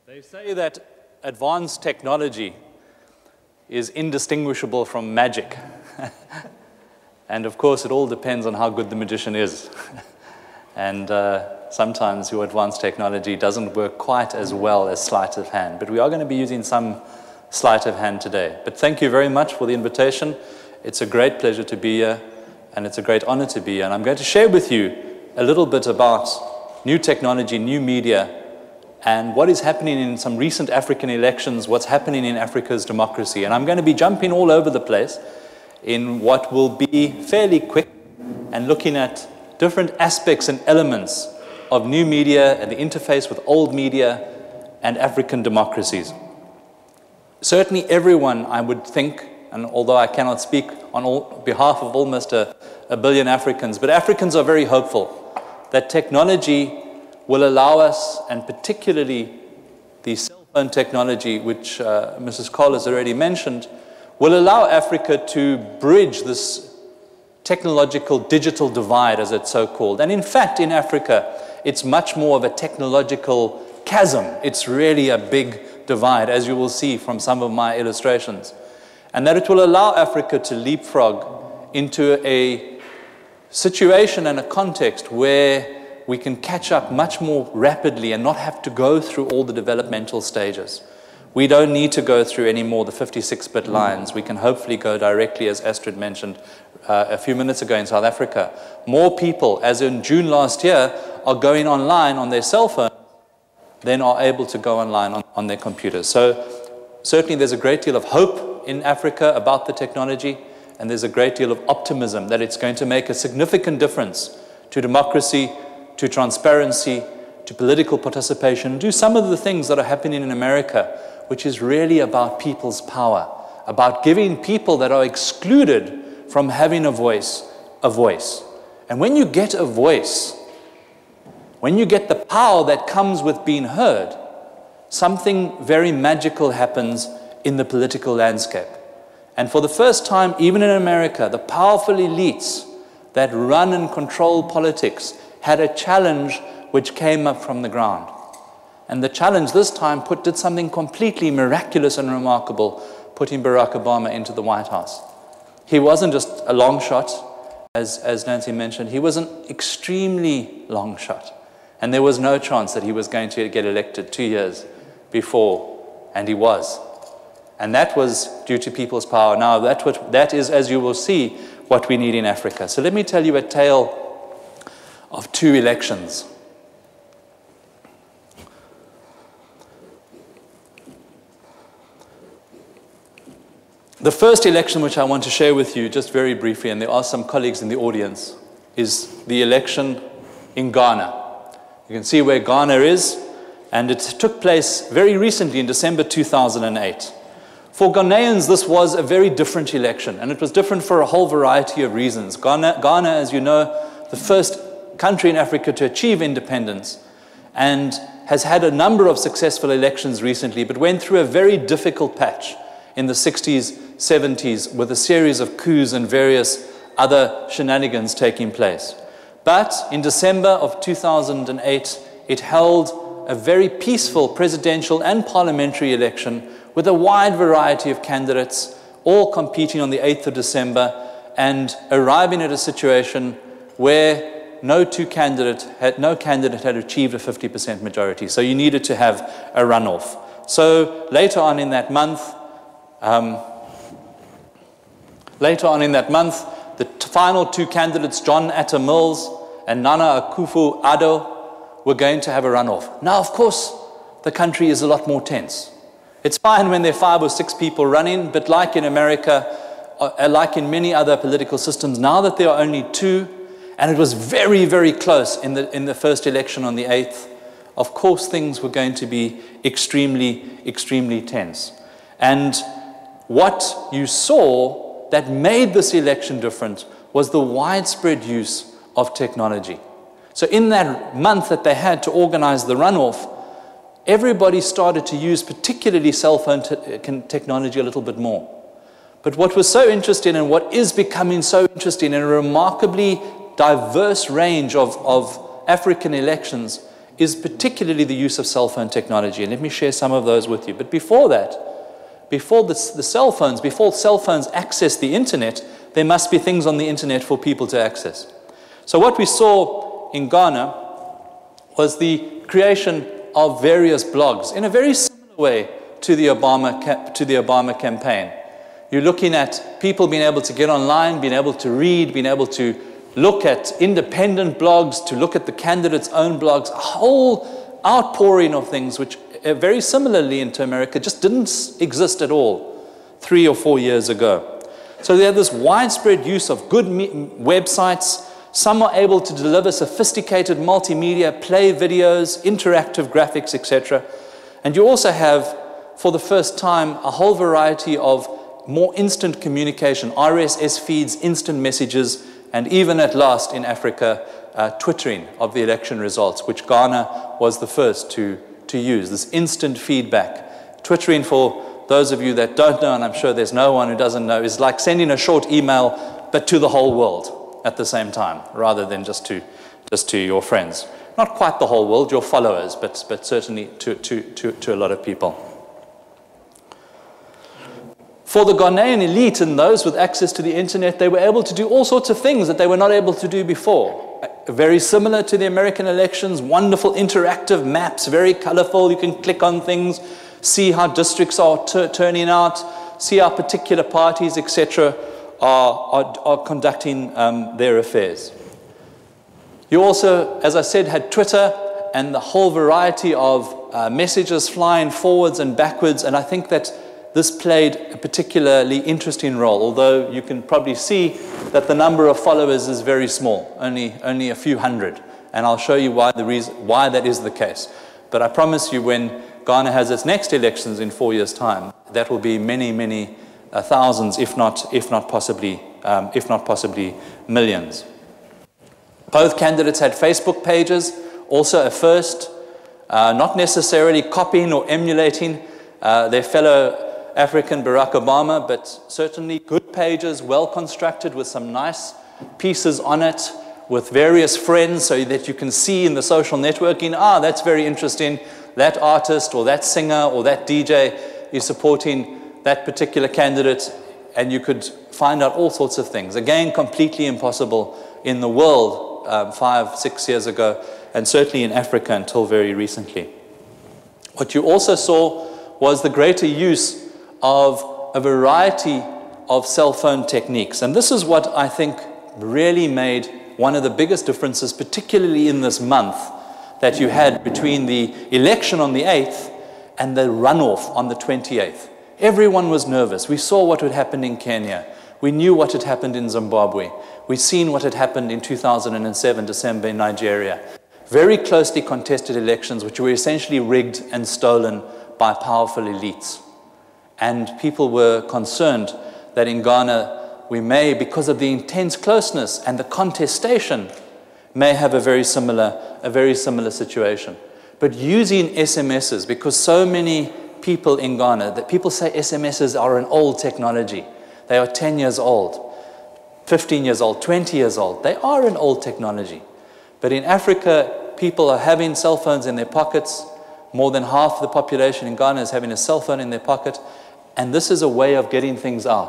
They say that advanced technology is indistinguishable from magic. And of course, it all depends on how good the magician is. And sometimes your advanced technology doesn't work quite as well as sleight of hand. But we are going to be using some sleight of hand today. But thank you very much for the invitation. It's a great pleasure to be here, and it's a great honor to be here. And I'm going to share with you a little bit about new technology, new media, and what is happening in some recent African elections, what's happening in Africa's democracy. And I'm going to be jumping all over the place in what will be fairly quick and looking at different aspects and elements of new media and the interface with old media and African democracies. Certainly everyone, I would think, and although I cannot speak on behalf of almost a billion Africans, but Africans are very hopeful that technology will allow us, and particularly the cell phone technology, which Mrs. Cole has already mentioned, will allow Africa to bridge this technological digital divide, as it's so called. And in fact, in Africa, it's much more of a technological chasm. It's really a big divide, as you will see from some of my illustrations. And that it will allow Africa to leapfrog into a situation and a context where we can catch up much more rapidly and not have to go through all the developmental stages. We don't need to go through any more the 56-bit lines. We can hopefully go directly, as Astrid mentioned a few minutes ago in South Africa. More people, as in June last year, are going online on their cell phone than are able to go online on their computers. So certainly there's a great deal of hope in Africa about the technology, and there's a great deal of optimism that it's going to make a significant difference to democracy, to transparency, to political participation, do some of the things that are happening in America, which is really about people's power, about giving people that are excluded from having a voice, a voice. And when you get a voice, when you get the power that comes with being heard, something very magical happens in the political landscape. And for the first time, even in America, the powerful elites that run and control politics had a challenge which came up from the ground. And the challenge this time did something completely miraculous and remarkable, putting Barack Obama into the White House. He wasn't just a long shot, as Nancy mentioned. He was an extremely long shot. And there was no chance that he was going to get elected 2 years before, and he was. And that was due to people's power. Now, that is, as you will see, what we need in Africa. So let me tell you a tale of two elections. The first election which I want to share with you just very briefly, and there are some colleagues in the audience, is the election in Ghana. You can see where Ghana is, and it took place very recently in December 2008. For Ghanaians, this was a very different election, and it was different for a whole variety of reasons. Ghana, as you know, the first country in Africa to achieve independence, and has had a number of successful elections recently, but went through a very difficult patch in the 60s, 70s, with a series of coups and various other shenanigans taking place. But in December of 2008, it held a very peaceful presidential and parliamentary election with a wide variety of candidates, all competing on the 8th of December, and arriving at a situation where no candidate had achieved a 50% majority. So you needed to have a runoff. So later on in that month, the final two candidates, John Atta Mills and Nana Akufo-Addo, were going to have a runoff. Now, of course, the country is a lot more tense. It's fine when there are 5 or 6 people running, but like in America, like in many other political systems, now that there are only 2, and it was very, very close in the first election on the 8th, of course things were going to be extremely, extremely tense. And what you saw that made this election different was the widespread use of technology. So in that month that they had to organize the runoff, everybody started to use particularly cell phone technology a little bit more. But what was so interesting, and what is becoming so interesting in a remarkably diverse range of African elections, is particularly the use of cell phone technology. And let me share some of those with you. But before that, before the cell phones, before cell phones access the internet, there must be things on the internet for people to access. So what we saw in Ghana was the creation of various blogs in a very similar way to the Obama campaign. You're looking at people being able to get online, being able to read, being able to look at independent blogs, to look at the candidates' own blogs, a whole outpouring of things which very similarly into America just didn't exist at all 3 or 4 years ago. So they had this widespread use of good websites. Some are able to deliver sophisticated multimedia, play videos, interactive graphics, etc. And you also have, for the first time, a whole variety of more instant communication, RSS feeds, instant messages, and even at last in Africa, twittering of the election results, which Ghana was the first to use, this instant feedback. Twittering, for those of you that don't know, and I'm sure there's no one who doesn't know, is like sending a short email, but to the whole world at the same time, rather than just to your friends. Not quite the whole world, your followers, but certainly to a lot of people. For the Ghanaian elite and those with access to the internet, they were able to do all sorts of things that they were not able to do before. Very similar to the American elections, wonderful interactive maps, very colorful. You can click on things, see how districts are turning out, see how particular parties, etc., are conducting their affairs. You also, as I said, had Twitter and the whole variety of messages flying forwards and backwards, and I think that this played a particularly interesting role, although you can probably see that the number of followers is very small, only a few hundred, and I'll show you why that is the case. But I promise you, when Ghana has its next elections in 4 years' time, that will be many thousands, if not possibly millions. Both candidates had Facebook pages, also a first, not necessarily copying or emulating their fellow African Barack Obama, but certainly good pages, well constructed with some nice pieces on it, with various friends, so that you can see in the social networking, that's very interesting, that artist or that singer or that DJ is supporting that particular candidate, and you could find out all sorts of things. Again, completely impossible in the world 5-6 years ago, and certainly in Africa until very recently. What you also saw was the greater use of a variety of cell phone techniques. And this is what I think really made one of the biggest differences, particularly in this month that you had between the election on the 8th and the runoff on the 28th. Everyone was nervous. We saw what had happened in Kenya. We knew what had happened in Zimbabwe. We'd seen what had happened in 2007, December, in Nigeria. Very closely contested elections, which were essentially rigged and stolen by powerful elites. And people were concerned that in Ghana, we may, because of the intense closeness and the contestation, may have a very similar situation. But using SMSs, because so many people in Ghana, that people say SMSs are an old technology. They are 10 years old, 15 years old, 20 years old. They are an old technology. But in Africa, people are having cell phones in their pockets. More than half the population in Ghana is having a cell phone in their pocket. And this is a way of getting things out.